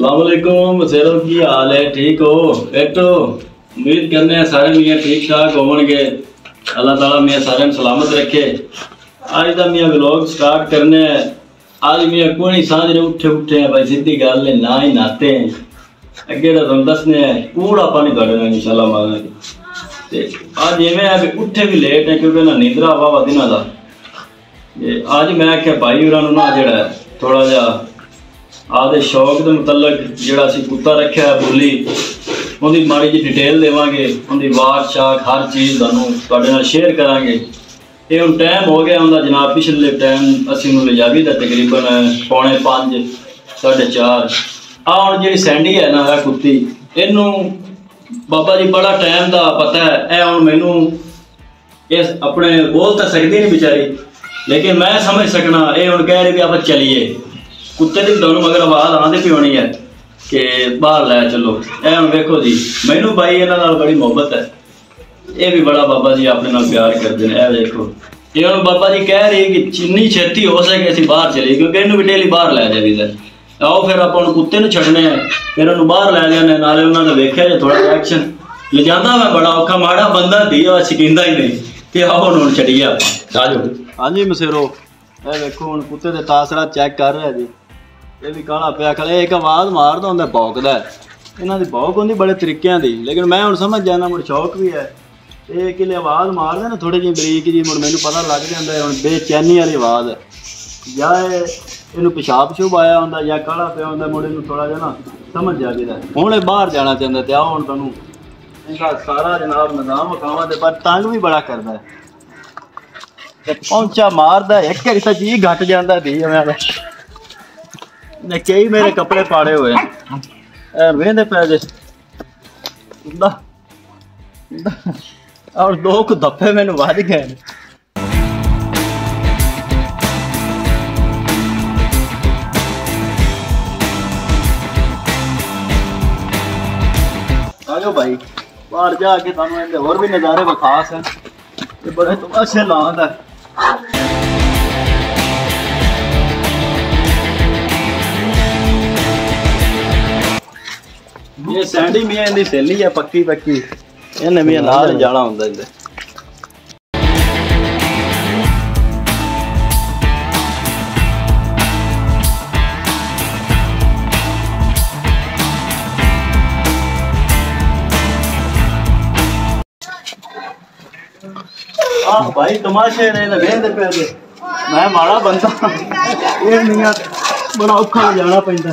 अलैकुम सेरो की हाल है? ठीक हो? बैठो। उम्मीद करने हैं सारे मियाँ ठीक ठाक होंगे। अल्लाह ताला मियाँ सारे सलामत रखे। आज का मियाँ व्लॉग स्टार्ट करने हैं। आज मियाँ कोई सांझे उठे हैं भाई, सीधी गल है ना ही नाते हैं अगे तो तुम दसने कूड़ा पानी थोड़े इंशाल्लाह मांगे। आज इवें है भी उठे भी लेट है क्योंकि ना नींदरा वावा दिन का। आज मैं आख्या भाई उन्होंने ना जड़ा थोड़ा जा आदे शौक के मुतलक जड़ा असी कुत्ता रखा है बोली उनकी माड़ी जी डिटेल देवांगे, उनकी वाक शाक हर चीज़ तुहाडे नाल शेयर करांगे। ये हुण टाइम हो गया उनका जनाब, पिछले टाइम असी उन्होंने ले जा भी था तकरीबन 4:45 4:30। हुण जी सैंडी है ना कुत्ती, इनू बाबा जी बड़ा टाइम का पता है। ए हुण मैनू इस अपने बोल तो सकती नहीं बेचारी, लेकिन मैं समझ सकना। ये हुण कह रही भी आप चलीए, कुत्ते की दोनों मगर आवाज़ आती पी होनी है कि बाहर लै चलो। ए हुण वेखो जी, मैनू भाई इन्हां नाल बड़ी मुहब्बत है। ये भी बड़ा बाबा जी अपने नाल प्यार करते हैं। ए देखो ये हुण बाबा जी कह रही कि जिन्नी छेती हो सके असीं बाहर चलीए, क्योंकि इन्हू भी डेली बाहर लै जाईदा। आओ फिर आप कुत्ते नूं छड्डने हैं, फिर उन्होंने बाहर लै जाने, नाले उन्होंने वेख्या जो थोड़ा एक्शन ले जाता। मैं बड़ा औखा माड़ा बंदा दी शकींदा ही नहीं कि आओ हुण छड्डिए आप। आ जाओ। हाँ जी मसेरो, ये देखो हुण कुत्ते दे तासरा चेक कर रहे जी। ये भी काला पिया खड़े, एक आवाज़ मारदा हुंदा भौंकदा है। इन्हां दी भौंक हुंदी बड़े तरीकिਆਂ दी, लेकिन मैं हुण समझ जाना मुड़ शौक भी है। ये कि आवाज़ मारदे ना थोड़ी जी बरीक जी, मुड़ मैनूं पता लग जांदा है हुण बेचैनी वाली आवाज़ है, या इनू पेशाब शूब आया होंदा या काला पिया होंदा। मुड़ इनू थोड़ा जिहा ना समझ जाएगा हुण ये बाहर जाना चाहता। तो आओ हुण तुहानूं इनका सारा जनाब निज़ाम विखावां, ते पर तंग भी बड़ा करदा है। पहुंचा मारदा एक तो चीज घट जाता दी मैं कई मेरे कपड़े पाड़े हुए वेंदे पे जे और 2 कुछ दफे मैंने वज गए। आ जाओ भाई, बाहर जाके तुहानूं इहदे होर भी नज़ारे विखास हैं, बड़े तमाशे लांदा है। ये सैंडी मियाँ इनकी सहेली है पक्की पक्की, इन्हें मियाँ नाल जाना होंदा इधर। हाँ भाई तमाशे ने वेंदे पे मैं माड़ा बंदा, ये मियाँ बड़ा औखा जाना पैंदा।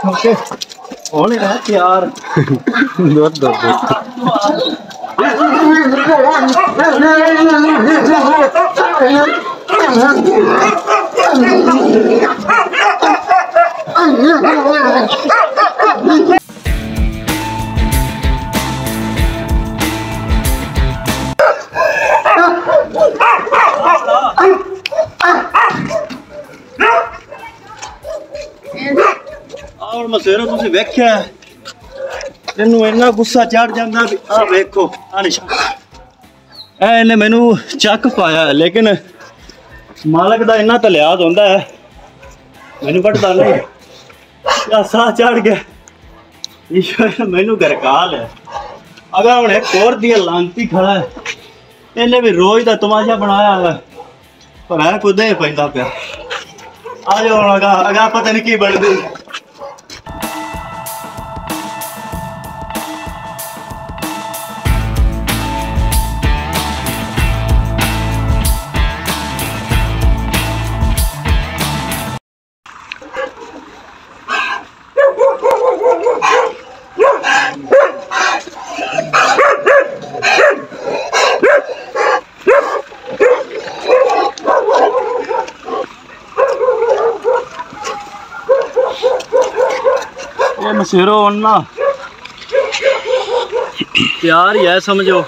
ओके होने रहा यार दो और मसेरो तुसीं वेख्या इनू इन्ना गुस्सा चढ़ जाता भी आ वेखो इन्हें मैनू चक पाया, लेकिन मालक का इन्ना तो लिहाज होंदा है मैनू पढ़ता नहीं। साह चढ़ गया, ईश्वर मैनू गरकाल है। अगर हुण एक और दी लांती खड़ा है, इन्हें भी रोज का तमाशा बनाया है, पर है कुछ दे पैंदा पिया। आ जाओ हुण अगा पता नहीं की बनदी। मसेरो ना प्यार ही है समझो,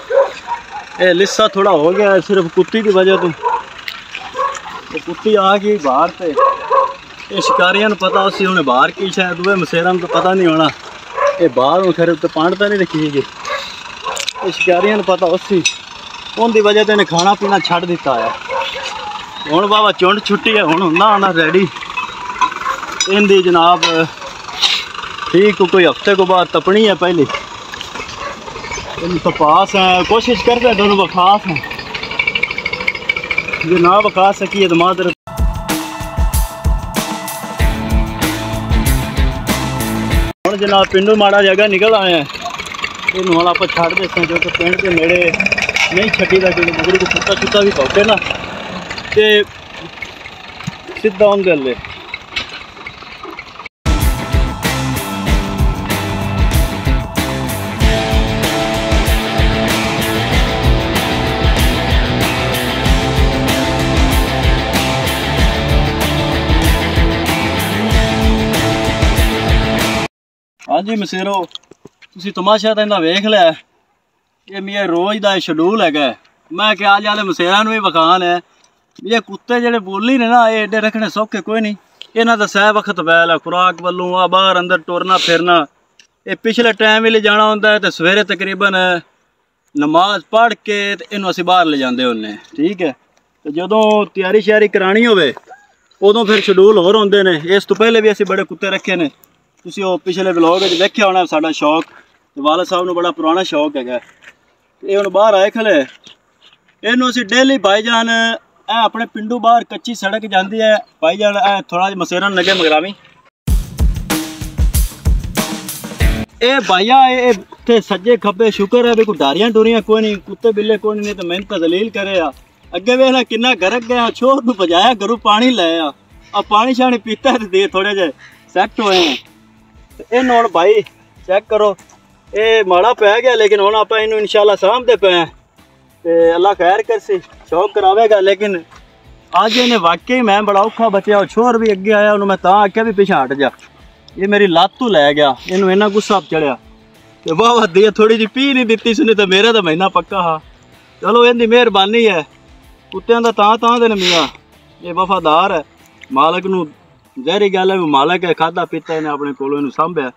ये लिस्सा थोड़ा हो गया है सिर्फ कुत्ती की वजह तो कुत्ती आ गई बाहर से। ये शिकारियां पता उसी उन्हें बाहर की शायद वे मसेरा तो पता नहीं होना। ये बाहर खैर तो पांडता नहीं रखी है शिकारियों को पता उसी उनकी वजह से इन्हें खाना पीना छड़ दिता है। हुण बाबा चुंड छुट्टी है, हुण हुंदा आना रेडी इनकी जनाब ठीक कोई हफ्ते को बाद तपनी है। पहली इन तपास है, कोशिश करते हैं दोनों बखास हैं, जो ना बखा सकी तो मादर। हुण जनाब पिंडू माड़ा जगह निकल आए हैं, इन हम आप छड़ देते हैं क्योंकि पिंड के नेड़े नहीं छड्डी का, क्योंकि गुगरू को कुत्ता छुत्ता भी पौटे ना ते सीधा होंगे ले। हाँ जी मसेरो, तुसी तमाशा तो इन्ना वेख लिया, ये मेरा रोज़ का शेड्यूल है। मैं क्या आज वाले मसेरा भी वखान है, ये कुत्ते जेडे बोली ने ना, ये एडे रखने सौखे कोई नहीं। इन्हों का सह वक्त बैल है, खुराक वालों आ बाहर अंदर टुरना फिरना। ये पिछले टाइम भी ले जाना होंगे तो सवेरे तकरीबन नमाज पढ़ के इनू असी बाहर ले जाते होंने, ठीक है। तो जदों तैयारी श्यारी करानी होवे उदों फिर शेड्यूल होर होंदे ने। इस तो पहले भी असी बड़े कुत्ते रखे ने, तुसी वो पिछले व्लॉग देखिया होना साडा शौक। वाले साहब नूं बड़ा पुराना शौक है। ये हुण बाहर आए खले, इनू असी डेली भाईजान अपने पिंडू बाहर कच्ची सड़क जाती है भाईजान, थोड़ा जिहा मसेरन लगे मगरावी ए भाईया इत्थे सज्जे खब्बे शुक्र है भी कोई डारियां डोरियां कोई नहीं, कुत्ते बिल्ले कोई नहीं, तो मेहनत दलील करे आ। अगे वेखना किन्ना गरक गया, छोर नूं भजाया घरों पानी ले आ पानी शानी पीता है दे थोड़े जे सैट होए हैं। इन हुण भाई चेक करो, ये माड़ा पै गया लेकिन हुण आपां इनू इंशाल्लाह सामभदे पे हैं ते अल्लाह खैर करसी, शौक करावेगा। लेकिन अज इन्हें वाकई मैं बड़ा औखा बचया, छोर भी अगे आया, उन्होंने मैं तां आख्या भी पिछे हट जा, ये मेरी लत्त तो लै गया, इनू इन्ना गुस्सा चढ़िया ते वाह वाह दी थोड़ी जी पी नहीं दित्ती सुनी, तो मेरा तो महीना पक्का हा। चलो इनकी मेहरबानी है, कुत्तियां दा तां दे न मियां, ये वफादार है, मालक नू जहरी गल है भी मालक है, खादा पीता इन्हें अपने कोलों इनू सांभया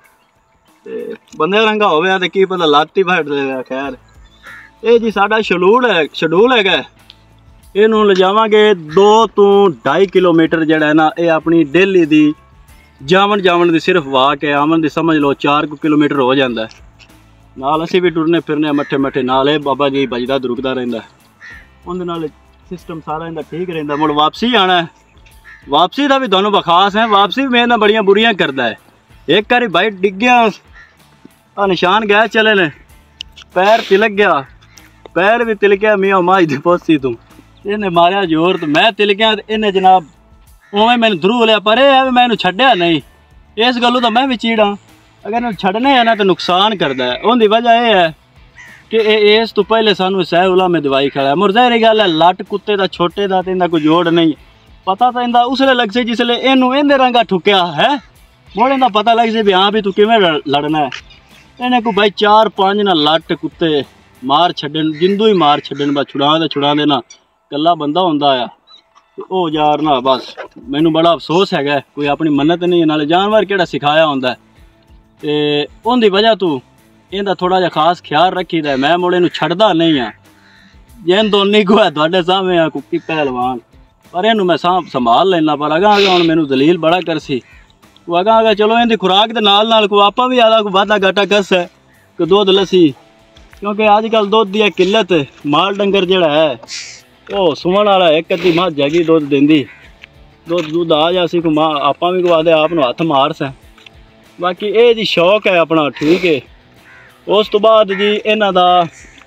ते बंदे रंगा होवे ते की पता लत्त ही फट देवे। खैर ये जी साडा शेड्यूल है। इनू ले जावांगे 2 तो 2.5 किलोमीटर जड़ा है ना, ये अपनी डेली दी जावन दी सिर्फ वाक है। आमन दी समझ लो 4 किलोमीटर हो जाता है। नाल असी भी टुरने फिरने मट्ठे मट्ठे, नाल ये बाबा जी बजदा दुरुकदा रहिंदा, उहदे नाल सिस्टम सारा इहदा ठीक रहिंदा। मुड़ वापसी आना है, वापसी का भी दोनों बखास है, वापसी भी मेरे नाल बड़ियां बुरियां करदा है। एक बारी भाई डिग गया, निशान गए चले ने, पैर तिलक गया, पैर भी तिलकिया मियाँ माज दी पोसी तू, इन्हें मारिया जोर तो मैं तिलकिया, इन्हें जनाब उवें मैंने धरू लिया, पर यह मैं इन्हू छड्डिया नहीं। इस गलों तो मैं भी चीड़ा, अगर इन्हू छड्डने है ना तो नुकसान करता है। उनकी वजह यह है कि इस तो पहले सानू सह उला में दवाई खड़ा। मुरजहरी गल है, लट कुत्ते का छोटे का तो इनका कोई जोड़ नहीं, पता तो इनका उसले लग से जिसले इनू इनके रंगा ठुकिया है, मोड़े का पता लग से भी हाँ भी तू किवें लड़ना है। इन्हें को भाई 4-5 ना लट कुत्ते मार छड्डन, जिंदू ही मार छड्डन, बस छुड़ा देना कला बंदा होंदा आ। ओ यार ना बस मैनू बड़ा अफसोस है, कोई अपनी मन्नत नहीं, नाले जानवर केड़ा सिखाया होंदा है ते उनकी वजह तू इनका थोड़ा जिहा खास ख्याल रखीदा है। मैं मुड़े नू छड्डदा नहीं हाँ, जिन दोनी को है तुहाडे सामने आ कुत्ती पहलवान, पर इनू मैं संभाल लेना, पर अगां हुण मैनू दलील बड़ा करसी। वो अगां चलो इनकी खुराक के नाल को आपा भी आदा को वाधा घाटा कस है, कोई दुध लस्सी, क्योंकि अजकल दुध की किल्लत, माल डंगर जिहड़ा है वो सुमन वाला एक अद्धी मझ हैगी दुध देंदी, दुध आ जासी को मां आपा भी को आदे आप हथ मार सै। बाकी ये जी शौक है अपना, ठीक है। उस तो बाद जी इन्हां दा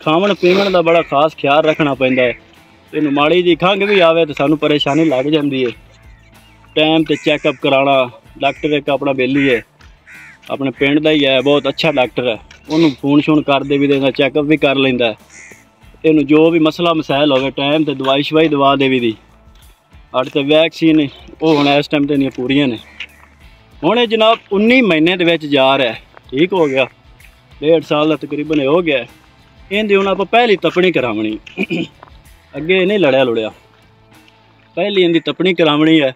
खावन पीवन का बड़ा खास ख्याल रखना पैंदा है। इन्हू माड़ी जी खंघ भी आवे तो सानू परेशानी लग जाती है, टाइम ते चैकअप कराना। डॉक्टर एक अपना बेली है, अपने पिंड का ही है, बहुत अच्छा डॉक्टर है, उन्होंने फोन शोन कर दे भी देना, चैकअप भी कर लेंदा है। इनू जो भी मसला मसाइल हो टाइम ते दवाई शवाई दवा दे भी दी, अट तो वैक्सीन वो हुण इस टाइम ते पूरियां ने। हुण जनाब 19 महीने दे विच जा रहा है, ठीक हो गया, 1.5 साल का तकरीबन हो गया। इनकी हुण आपां पहली तपनी करावनी, अगे नहीं लड़िया लुड़िया, पहली इनकी तपनी करावनी है।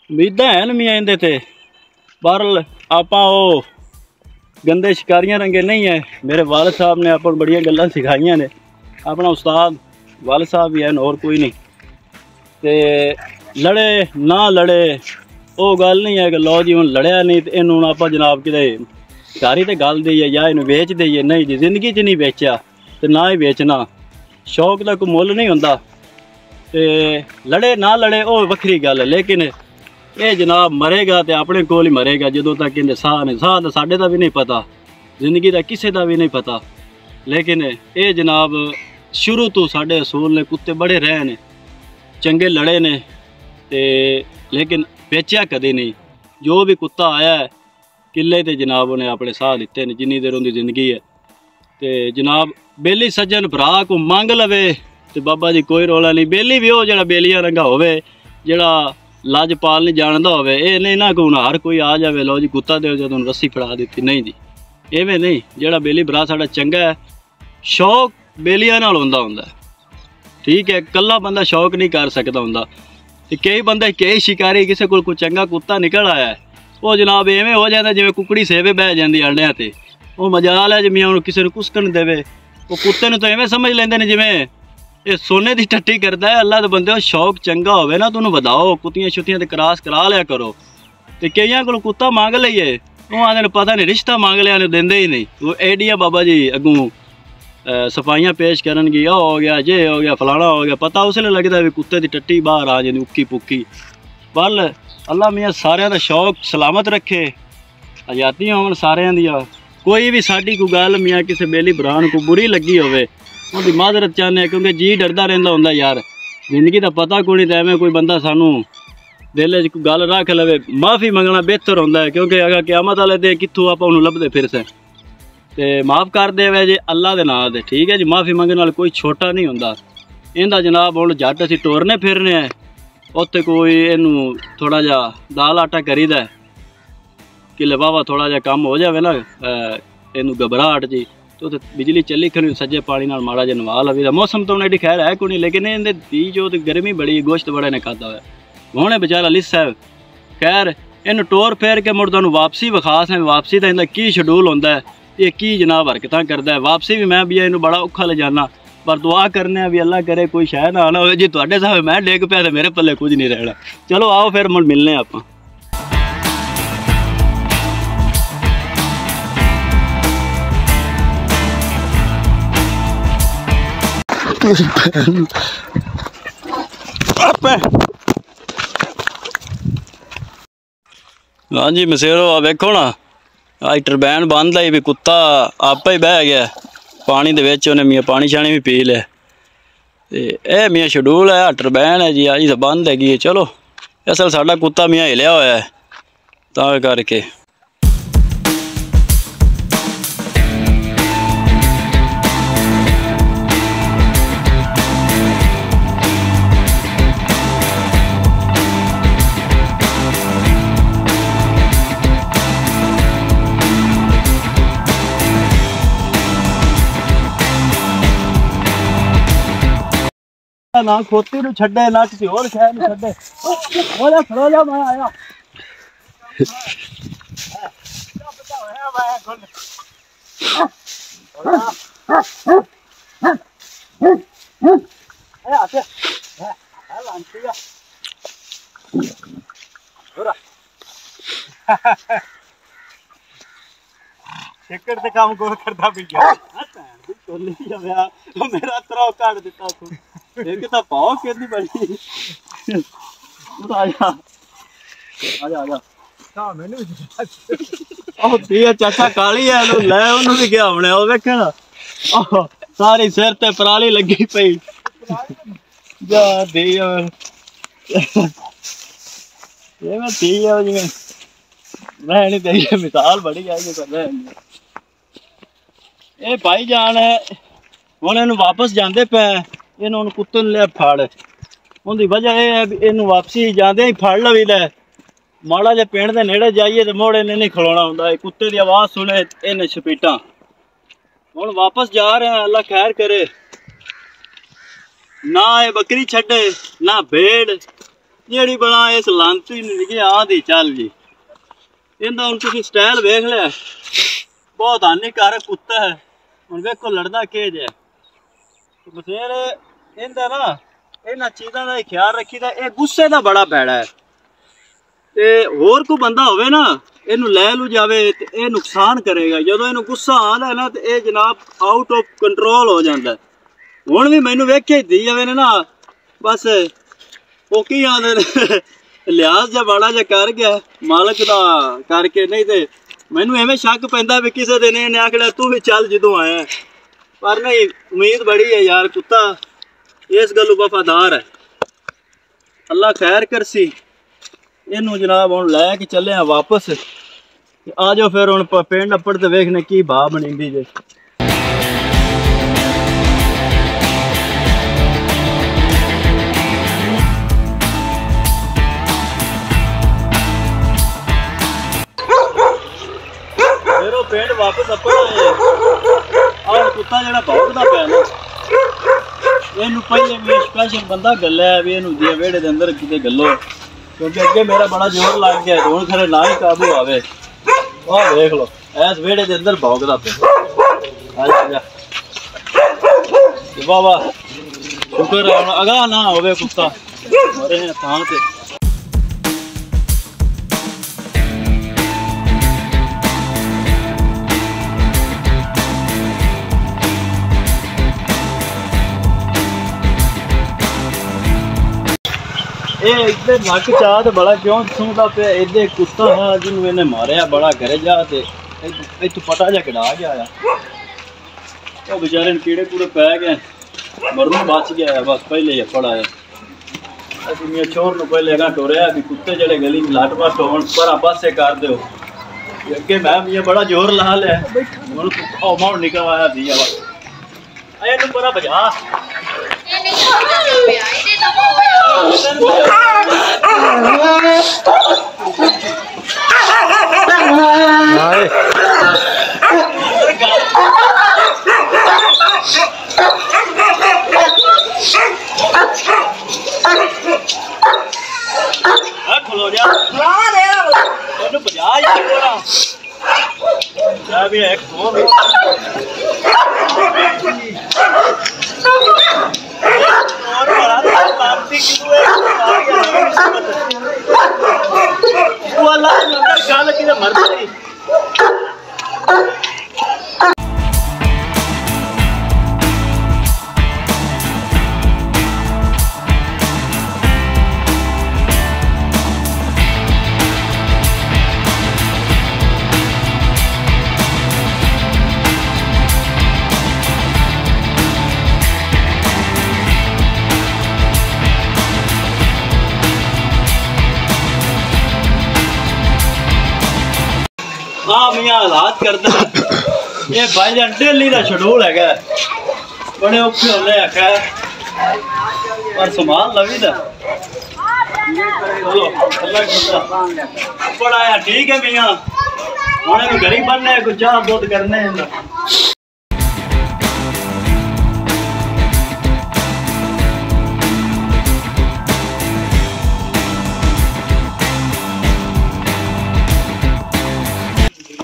उम्मीदां हैं मियाँ इहदे ते, पर आपां गंदे शिकारियां रंगे नहीं है। मेरे वाले साहब ने अपन बड़िया गल्लां सिखाइयां ने, अपना उस्ताद वाले साहब भी है और कोई नहीं। ते लड़े ना लड़े वो गल नहीं है कि लो जी हुण लड़िया नहीं तो इन्हूं आप जनाब किते गारी ते गल देइए या इन्हूं बेच देइए। नहीं जी, जिंदगी च नहीं बेचा ते ना ही बेचना। शौक का कोई मुल नहीं हुंदा। ते लड़े ना लड़े वो वक्री गल है, लेकिन ये जनाब मरेगा तो अपने कोल ही मरेगा जदों तक इहदे साह ने। साह तो साडे दा भी नहीं पता, जिंदगी का किसी का भी नहीं पता। लेकिन ये जनाब शुरू तो साडे असूल ने, कुत्ते बड़े रहे ने, चंगे लड़े ने ते लेकिन बेचा कदे नहीं। जो भी कुत्ता आया है किले ते जनाब उन्हें अपने साह दिते ने जिन्नी देर उनकी जिंदगी है। ते जनाब बेली सज्जन भरा को मंग लवे तो बाबा जी कोई रौला नहीं। बेली भी हो जड़ा बेलियां रंगा होवे, जड़ा लाजपाल नहीं जानता होवे। ये नहीं ना कि हर कोई आ जाए लो जी कुत्ता दो जो रस्सी फड़ा दी, नहीं जी इवें नहीं। जड़ा बेली भरा साडा चंगा है, शौक बेलियां नाल हुंदा हुंदा है, ठीक है। कल्ला बंदा शौक नहीं कर सकता हुंदा। ते कई बंदे कई शिकारी किसी कोल कोई चंगा कुत्ता निकल आया है, वो जनाब इवें हो जाता जिवें कुकड़ी सेवे बह जाती अंडियां ते। वो मजाल है जिवें हुण किसी नूं कुसकन देवे, वो कुत्ते नूं तो इवें समझ लेंदे ने जिवें ये सोने की टट्टी करता है। अल्लाह दे बंदे शौक चंगा होवे ना तो वधाओ, कुत्तियां शुत्तियां ते क्रॉस करा लिया करो। ते कईयां कोल कुत्ता मंग लईए, वो आंदे ने पता नहीं रिश्ता मंग लिया ने देंदे ही नहीं। वो एडिया बाबा जी अगों सफाइयां पेश करनगी, ओ हो गया जे हो गया फलाना हो गया, पता उसले लगता भी कुत्ते की टट्टी बाहर आ जाती उक्की पुक्की। पर अल्लाह मियाँ सारिਆਂ ਦਾ शौक सलामत रखे, आजादियां होवन सारिਆਂ ਦੀਆਂ। कोई भी साड़ी कोई गल मियाँ किसी बेली भरा को बुरी लगी होवे उनकी माजरत चाहने, क्योंकि जी डरदा रहिंदा हुंदा यार, जिंदगी का पता कोई नहीं। तो एवें कोई बंदा सानू दिल च कोई गल रख लवे, माफ़ी मंगना बेहतर होंदा है, क्योंकि अगर क़यामत वाले दिन कित्थों आप उन्होंने लभदे फिर से ते माफ़ कर देवे जे अल्लाह दे नाम दे, ठीक है जी। माफ़ी मंगने वाला कोई छोटा नहीं हुंदा। इहदा जनाब हुण जट असीं टोरने फिरने हैं, उत्थे कोई इनू थोड़ा जा दाल आटा करीदा कि वावा थोड़ा जा काम हो जाए ना इनू घबराहट जी, तो बिजली चली खड़ी सज्जे पानी नाल माड़ा जा नवा लवी। मौसम तो उन्हें खैर है कोई नहीं, लेकिन इन्हें दी जो गर्मी बड़ी, गोश्त बड़ा ने खाता हुआ हुणे बेचारा लिस्सा है। खैर इन टोर फेर के मुड़ तुहानूं वापसी विखास है, वापसी का इनका की शेड्यूल होंदा है, ये की जनाब हरकतां करदा है। वापसी भी मैं भी इनू बड़ा औखा ले जाना, पर दुआ करने भी अल्लाह करे कोई शायद ना आना हो जी। तुहाडे साहब मैं डेग पिया तो मेरे पल्ले कुछ नहीं रहना। चलो आओ फिर मुड़ मिलने आपां। हाँ जी मसेरो आ वेखो ना, अज टरबैन बंद आई भी कुत्ता आपे ही बह गया पानी दे विच, उन्हें मियाँ पानी शानी भी पी लिया। ए मियाँ शेड्यूल है, टरबैन है जी अज तो बंद हैगी। चलो असल साडा कुत्ता मियाँ हिलिया होया है तां करके। ना खोती नूं छड्डे ना किसी होर शहर नूं छड्डे। ओ जा खड़ो जा, मैं आया। टिकट ते काम कोई करदा भी गया चोली जाया मेरा त्राव काट दिता तू एक तो पाओ कितनी बड़ी आजा आजा आजा हां मैंने ओ दिया चाचा काली है नु ले ओनु भी क्या होने ओ वेखना सारी सिर ते पराली लगी पई जा दिया ये मैं दिया जी मैं नहीं तेरी मिसाल बड़ी आई कर रहे ए भाई जान है हुण इहनूं वापस जांदे पे इन्हों कुत्ते ने लिया फड़ उनकी वजह यह है भी इन वापसी जाते ही फड़ लवी लै माड़ा जे पिंड के नेड़े जाइए तो मोड़ इन्हें नहीं खलोना होंदा कुत्ते की आवाज़ सुने इन्हें छपीटा हुण वापस जा रहे हैं अल्लाह खैर करे ना ये बकरी छड्डे ना भेड़ जेड़ी बना इस लांती नहीं आ दी चल जी इनका हुण तुसीं स्टाइल वेख लिया बहुत हानिकारक कुत्ता है। हुण वेखो लड़दा के जे बसेर इंदा ना इन्हां चीज़ां दा ख्याल रखीदा। ये गुस्से दा बड़ा भैड़ा है ते होर कोई बंदा होवे ना इनू लै लू जावे ते ये नुकसान करेगा। जदों इनू गुस्सा आंदा है ना ते ये जनाब आउट ऑफ कंट्रोल हो जाता है। हुण भी मैनू वेखे दी जावे ने ना बस वो की आंदे ने लिहाज जा बड़ा जा कर गया मालक दा करके, नहीं ते मैनू एवें शक पैंदा भी किसी दिन इन्हें आखना तू भी चल जदों आया। पर नहीं, उम्मीद बड़ी है यार, कुत्ता इस गल्लों वफादार है। अल्लाह खैर करसी। इनू जनाब हुण लै के चले हैं वापस। आ जाओ फिर हुण पिंड अप्पड़ ते वेखने की भाव बनींदी जे। पिंड वापस अप्पड़ आए और कुत्ता जड़ा भौंकदा पिया ना इनू पहले भी स्पेशल बंदा गल्ला है भी इनू दिया वेड़े दे अंदर किते गल्लो, क्योंकि अगे मेरा बड़ा जोर लग गया हुण खरे ना ही काबू आवे। आह देख लो ऐस वेड़े दे अंदर भौंकदा पिया। आजा वाह वाह, शुक्र है अगा ना होवे कुत्ता मरे हैं थां ते। इधर नक चाह तो बड़ा क्यों सुनता पे इधर कुत्ता है जिन्होंने इन्हें मारिया बड़ा घरे जा ते इतों पटा जा कढ़ा गया वो बेचारे कीड़े कूड़े पै गए मरनों बच गया है। बस पहले ही पड़ा है असि मेरे छोर को पहले अगर टोरिया कि कुत्ते जड़े गली में लट पट हो पर पासे कर दो अगे मैं ये बड़ा जोर ला लिया हूँ निकल आया दिया बस आया तू बड़ा बजा खुलो जा भी एक हाँ मियाँ हालात करता ये भाई जान डेली का शेड्यूल है बड़े औखे होने आखा पर संभाल लवी दा चलो अल्लाह बड़ा यार ठीक है मियाँ उन्हें भी गरीब बनने कुछ चाह दूध करने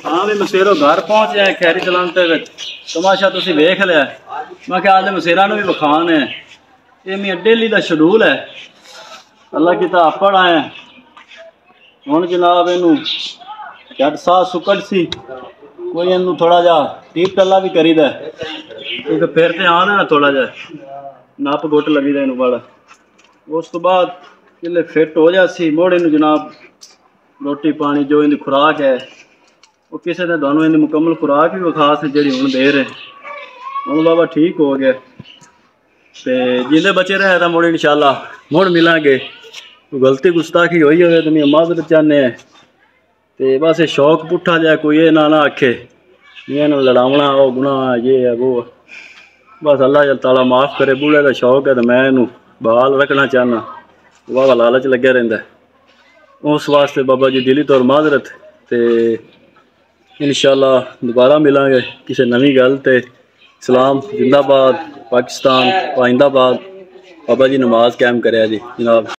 हाँ भी मसेरो घर पहुँच जाए खैरी सलामते तमाशा तुसी वेख लिया। मैं क्या आज मसेरा भी विखान है ये मेरा डेली का शेड्यूल है। अल्लाह की तो पढ़ आए हूँ जनाब इनू झट साह सुकट सी कोई इनू थोड़ा जा टीप टला भी करी दा क्योंकि फिर तो आना ना थोड़ा जा नप गुट लगी दा इनू बड़ा। उस तो बाद जिले फिट हो जासी मुड़ इनू जनाब रोटी पानी जो इनकी खुराक है वो किसी ने दोनों इन्हें मुकम्मल खुराक भी खास जी हूँ दे रहे हूँ बाबा ठीक हो गया तो जिले बचे रहे तो मुड़ इंशाल्लाह मुड़ मिलांगे। कोई गलती गुस्ताखी हुई हो तो मैं माजरत चाहने तो बस ये शौक पुट्ठा जाए कोई ये ना आखे मैं लड़ावना वो गुनाह ये है वो बस अल्लाह ताला माफ़ करे। बूढ़े का शौक है तो मैं इनू बहाल रखना चाहना बाबा लालच लग्या रहिंदा उस वास्ते बाबा जी दिली तौर माजरत तो इंशाल्लाह दोबारा मिलांगे किसी नवी गल ते। इस्लाम जिंदाबाद, पाकिस्तान पाइंदाबाद। बाबा जी नमाज कायम करे जी जनाब।